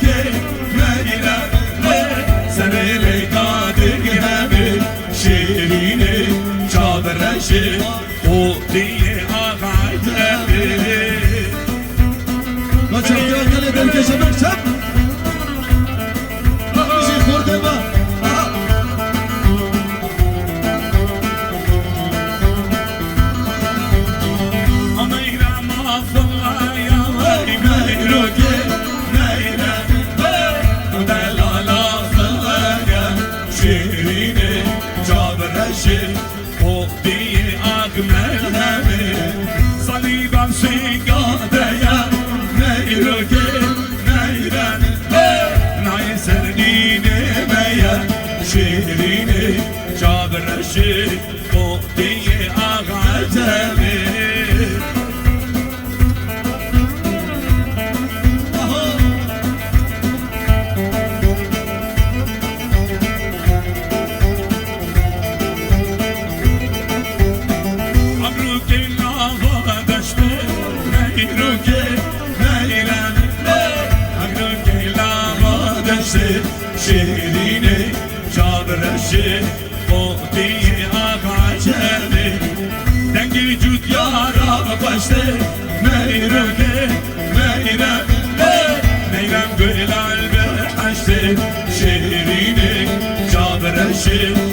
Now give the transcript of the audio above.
که میرم سر لیداده گرمه شیرینه چادرشه خودی آقای دمه ما چهار گله برکشه بکشم میشه خورده با امیرم آفلا یا میرو که میرم دلالا فلایا شیرینه چادرشه خودی آقای دمه صلیبم سیگاده یا میرو که میرم نای سردینه میا شیرینه چادرشه خودی آقای دمه شیرینه چادرشه خودی آقا جمه دنگی جود یارا باشته میرو که میرم میرم گلال به حشته شیرینه چادرشه